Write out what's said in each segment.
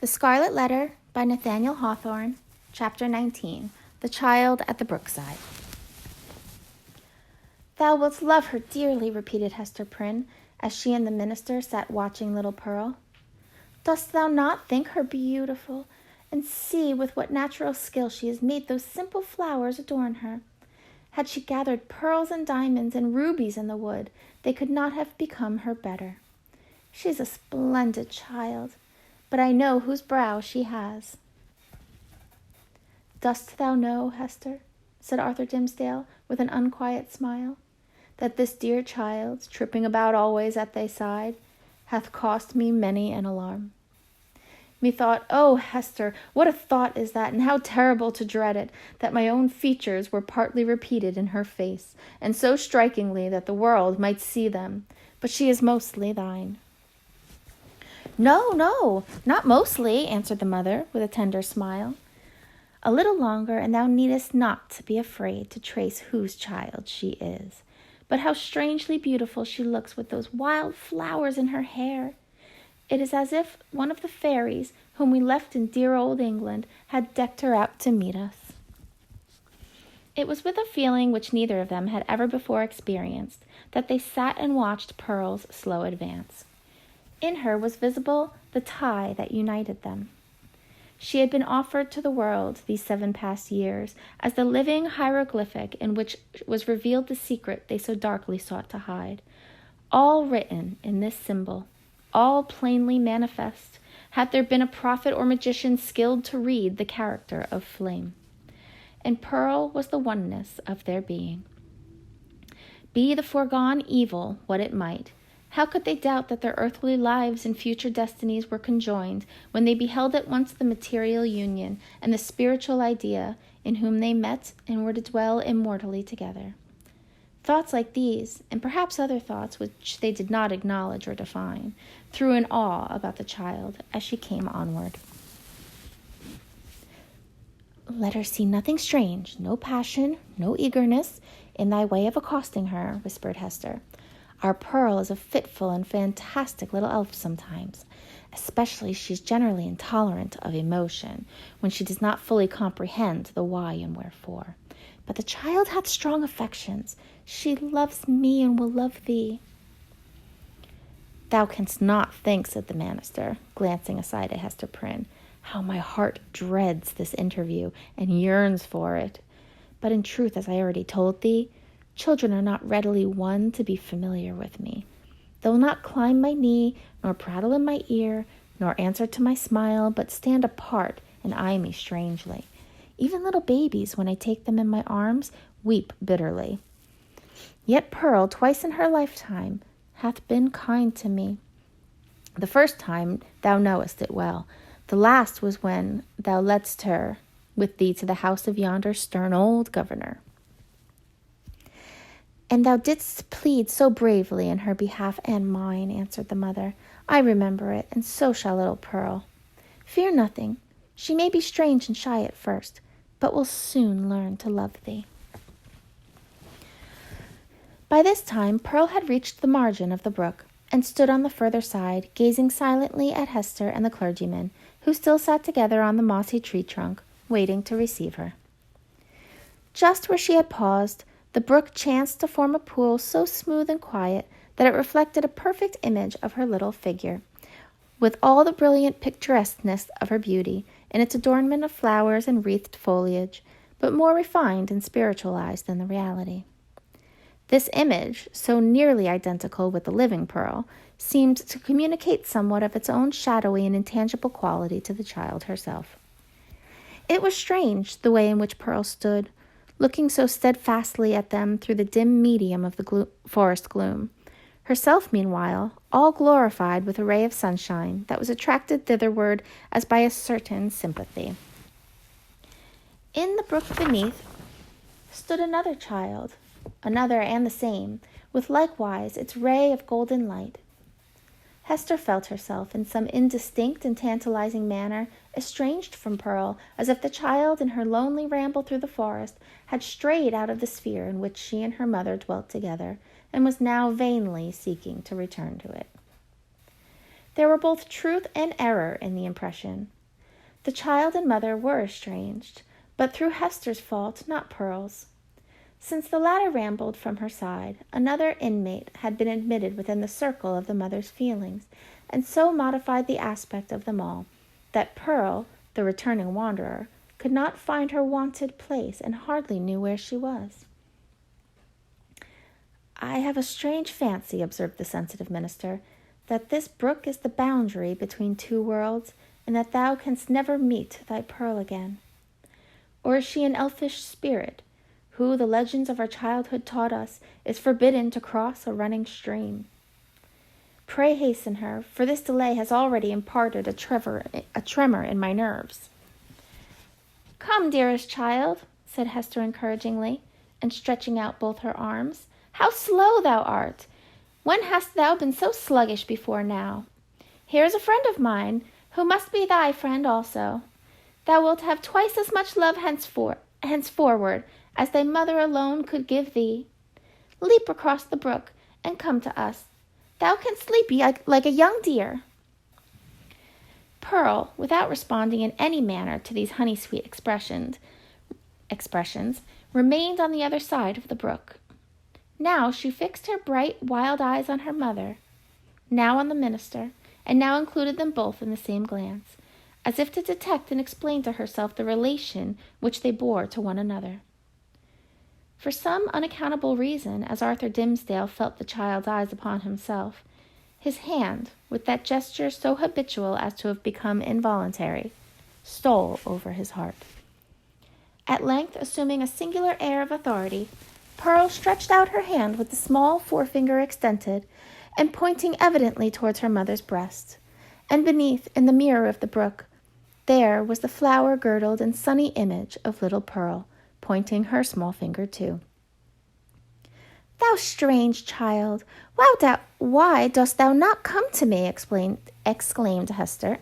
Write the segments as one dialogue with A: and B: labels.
A: The Scarlet Letter by Nathaniel Hawthorne, Chapter 19, The Child at the Brookside. "Thou wilt love her dearly," repeated Hester Prynne, as she and the minister sat watching little Pearl. "Dost thou not think her beautiful? And see with what natural skill she has made those simple flowers adorn her. Had she gathered pearls and diamonds and rubies in the wood, they could not have become her better. She is a splendid child, but I know whose brow she has." "Dost thou know, Hester," said Arthur Dimmesdale, with an unquiet smile, "that this dear child, tripping about always at thy side, hath cost me many an alarm? Methought, oh, Hester, what a thought is that, and how terrible to dread it, that my own features were partly repeated in her face, and so strikingly that the world might see them, but she is mostly thine." No, not mostly," answered the mother, with a tender smile. "A little longer, and thou needest not to be afraid to trace whose child she is. But how strangely beautiful she looks with those wild flowers in her hair! It is as if one of the fairies, whom we left in dear old England, had decked her out to meet us." It was with a feeling which neither of them had ever before experienced that they sat and watched Pearl's slow advance. In her was visible the tie that united them. She had been offered to the world these 7 past years as the living hieroglyphic in which was revealed the secret they so darkly sought to hide. All written in this symbol, all plainly manifest, had there been a prophet or magician skilled to read the character of flame. And Pearl was the oneness of their being. Be the foregone evil what it might, how could they doubt that their earthly lives and future destinies were conjoined when they beheld at once the material union and the spiritual idea in whom they met and were to dwell immortally together? Thoughts like these, and perhaps other thoughts which they did not acknowledge or define, threw an awe about the child as she came onward. "Let her see nothing strange, no passion, no eagerness, in thy way of accosting her," whispered Hester. "Our Pearl is a fitful and fantastic little elf sometimes. Especially she's generally intolerant of emotion, when she does not fully comprehend the why and wherefore. But the child hath strong affections. She loves me and will love thee." "Thou canst not think," said the minister, glancing aside at Hester Prynne, "how my heart dreads this interview and yearns for it. But in truth, as I already told thee, children are not readily won to be familiar with me. They will not climb my knee, nor prattle in my ear, nor answer to my smile, but stand apart and eye me strangely. Even little babies, when I take them in my arms, weep bitterly. Yet Pearl, twice in her lifetime, hath been kind to me. The first time thou knowest it well. The last was when thou ledst her with thee to the house of yonder stern old governor. And thou didst plead so bravely in her behalf and mine," answered the mother. "I remember it, and so shall little Pearl. Fear nothing. She may be strange and shy at first, but will soon learn to love thee." By this time Pearl had reached the margin of the brook, and stood on the further side, gazing silently at Hester and the clergyman, who still sat together on the mossy tree trunk, waiting to receive her. Just where she had paused, the brook chanced to form a pool so smooth and quiet that it reflected a perfect image of her little figure, with all the brilliant picturesqueness of her beauty, in its adornment of flowers and wreathed foliage, but more refined and spiritualized than the reality. This image, so nearly identical with the living Pearl, seemed to communicate somewhat of its own shadowy and intangible quality to the child herself. It was strange, the way in which Pearl stood, looking so steadfastly at them through the dim medium of the forest gloom, herself, meanwhile, all glorified with a ray of sunshine that was attracted thitherward as by a certain sympathy. In the brook beneath stood another child, another and the same, with likewise its ray of golden light. Hester felt herself, in some indistinct and tantalizing manner, estranged from Pearl, as if the child, in her lonely ramble through the forest, had strayed out of the sphere in which she and her mother dwelt together, and was now vainly seeking to return to it. There were both truth and error in the impression. The child and mother were estranged, but through Hester's fault, not Pearl's. Since the latter rambled from her side, another inmate had been admitted within the circle of the mother's feelings, and so modified the aspect of them all, that Pearl, the returning wanderer, could not find her wonted place and hardly knew where she was. "I have a strange fancy," observed the sensitive minister, "that this brook is the boundary between two worlds, and that thou canst never meet thy Pearl again. Or is she an elfish spirit, who, the legends of our childhood taught us, is forbidden to cross a running stream? Pray hasten her, for this delay has already imparted a tremor in my nerves." "Come, dearest child," said Hester encouragingly, and stretching out both her arms. "How slow thou art! When hast thou been so sluggish before now? Here is a friend of mine, who must be thy friend also. Thou wilt have twice as much love henceforward as thy mother alone could give thee. Leap across the brook, and come to us. Thou canst leap like a young deer." Pearl, without responding in any manner to these honey-sweet expressions, remained on the other side of the brook. Now she fixed her bright, wild eyes on her mother, now on the minister, and now included them both in the same glance, as if to detect and explain to herself the relation which they bore to one another. For some unaccountable reason, as Arthur Dimmesdale felt the child's eyes upon himself, his hand, with that gesture so habitual as to have become involuntary, stole over his heart. At length, assuming a singular air of authority, Pearl stretched out her hand with the small forefinger extended, and pointing evidently towards her mother's breast, and beneath, in the mirror of the brook, there was the flower-girdled and sunny image of little Pearl, pointing her small finger too. "Thou strange child, why dost thou not come to me?" exclaimed Hester.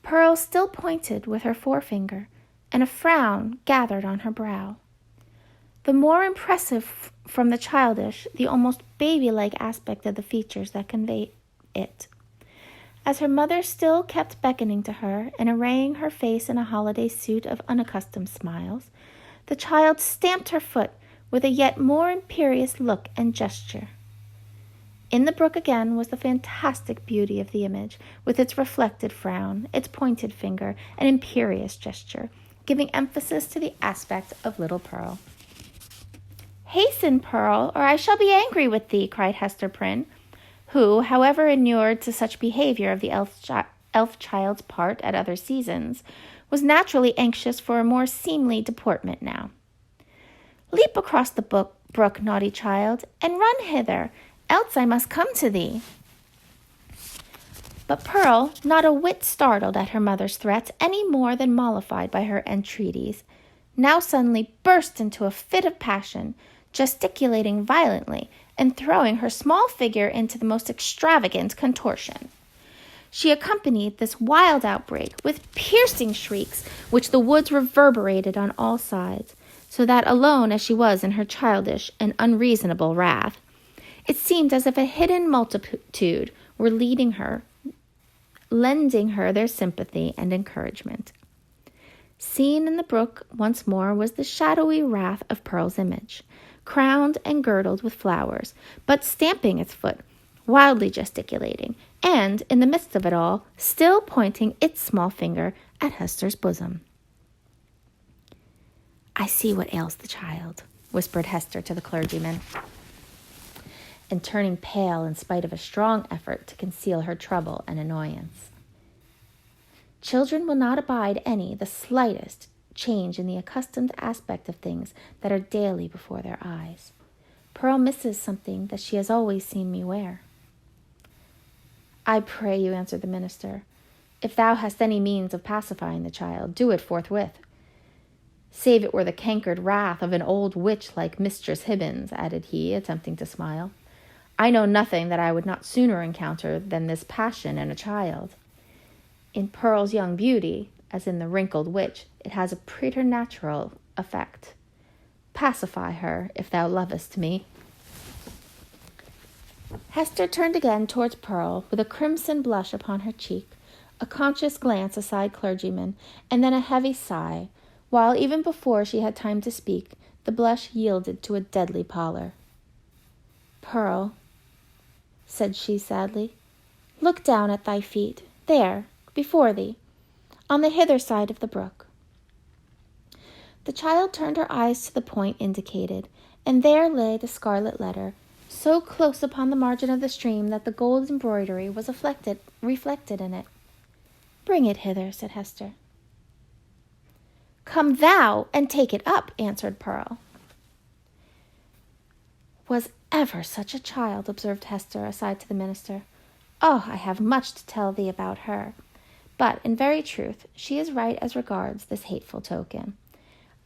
A: Pearl still pointed with her forefinger, and a frown gathered on her brow. The more impressive from the childish, the almost baby-like aspect of the features that conveyed it. As her mother still kept beckoning to her and arraying her face in a holiday suit of unaccustomed smiles, the child stamped her foot with a yet more imperious look and gesture. In the brook again was the fantastic beauty of the image, with its reflected frown, its pointed finger, and imperious gesture, giving emphasis to the aspect of little Pearl. "Hasten, Pearl, or I shall be angry with thee," cried Hester Prynne, who, however inured to such behavior of the elf child's part at other seasons, was naturally anxious for a more seemly deportment now. "Leap across the brook, naughty child, and run hither, else I must come to thee." But Pearl, not a whit startled at her mother's threats any more than mollified by her entreaties, now suddenly burst into a fit of passion, gesticulating violently and throwing her small figure into the most extravagant contortion. She accompanied this wild outbreak with piercing shrieks which the woods reverberated on all sides, so that, alone as she was in her childish and unreasonable wrath, it seemed as if a hidden multitude were lending her their sympathy and encouragement. Seen in the brook once more was the shadowy wrath of Pearl's image, crowned and girdled with flowers, but stamping its foot, wildly gesticulating, and, in the midst of it all, still pointing its small finger at Hester's bosom. "I see what ails the child," whispered Hester to the clergyman, and turning pale in spite of a strong effort to conceal her trouble and annoyance. Children will not abide the slightest change in the accustomed aspect of things that are daily before their eyes. Pearl misses something that she has always seen me wear. "I pray you," answered the minister, "if thou hast any means of pacifying the child, do it forthwith. Save it were the cankered wrath of an old witch like Mistress Hibbins," added he, attempting to smile. "I know nothing that I would not sooner encounter than this passion in a child. In Pearl's young beauty, as in the wrinkled witch, it has a preternatural effect. Pacify her, if thou lovest me." Hester turned again towards Pearl, with a crimson blush upon her cheek, a conscious glance aside clergyman, and then a heavy sigh, while even before she had time to speak, the blush yielded to a deadly pallor. "Pearl," said she sadly, "look down at thy feet, there, before thee, on the hither side of the brook." The child turned her eyes to the point indicated, and there lay the scarlet letter, so close upon the margin of the stream that the gold embroidery was reflected in it. "Bring it hither," said Hester. "Come thou and take it up," answered Pearl. "Was ever such a child?" observed Hester aside to the minister. "Oh, I have much to tell thee about her. But, in very truth, she is right as regards this hateful token.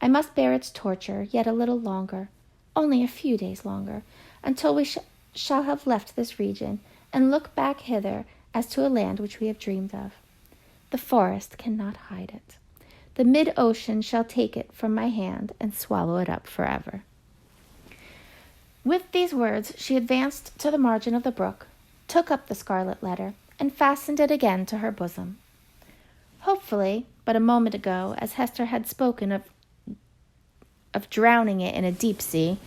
A: I must bear its torture yet a little longer, only a few days longer, until we shall have left this region, and look back hither as to a land which we have dreamed of. The forest cannot hide it. The mid-ocean shall take it from my hand and swallow it up forever." With these words she advanced to the margin of the brook, took up the scarlet letter, and fastened it again to her bosom. Hopefully, but a moment ago, as Hester had spoken of drowning it in a deep sea,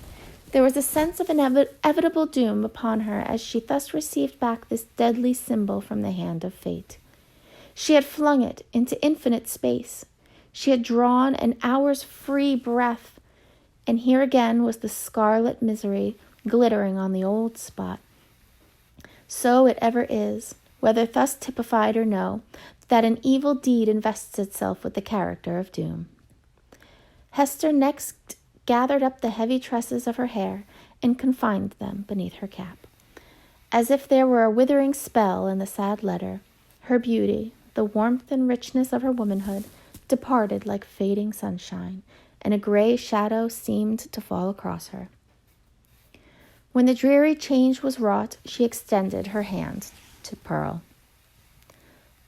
A: there was a sense of inevitable doom upon her as she thus received back this deadly symbol from the hand of fate. She had flung it into infinite space. She had drawn an hour's free breath, and here again was the scarlet misery glittering on the old spot. So it ever is, whether thus typified or no, that an evil deed invests itself with the character of doom. Hester next gathered up the heavy tresses of her hair and confined them beneath her cap. As if there were a withering spell in the sad letter, her beauty, the warmth and richness of her womanhood, departed like fading sunshine, and a gray shadow seemed to fall across her. When the dreary change was wrought, she extended her hand to Pearl.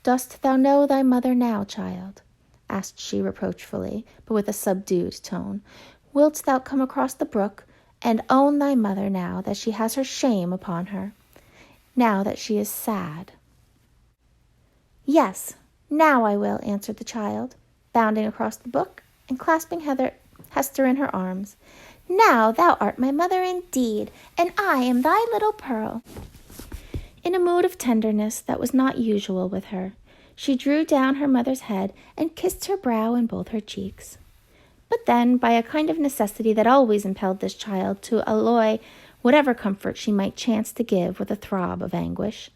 A: "Dost thou know thy mother now, child?" asked she reproachfully, but with a subdued tone. "Wilt thou come across the brook and own thy mother now that she has her shame upon her, now that she is sad?" "Yes, now I will," answered the child, bounding across the brook and clasping Hester in her arms. "Now thou art my mother indeed, and I am thy little Pearl." In a mood of tenderness that was not usual with her, she drew down her mother's head and kissed her brow and both her cheeks. But then, by a kind of necessity that always impelled this child to alloy whatever comfort she might chance to give with a throb of anguish,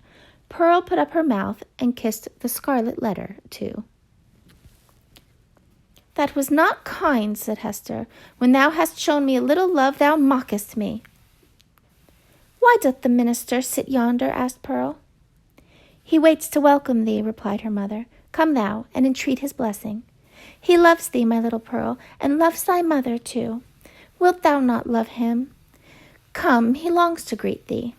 A: Pearl put up her mouth and kissed the scarlet letter too. "That was not kind," said Hester. "When thou hast shown me a little love, thou mockest me." "Why doth the minister sit yonder?" asked Pearl. "He waits to welcome thee," replied her mother. "Come thou, and entreat his blessing. He loves thee, my little Pearl, and loves thy mother too. Wilt thou not love him? Come, he longs to greet thee."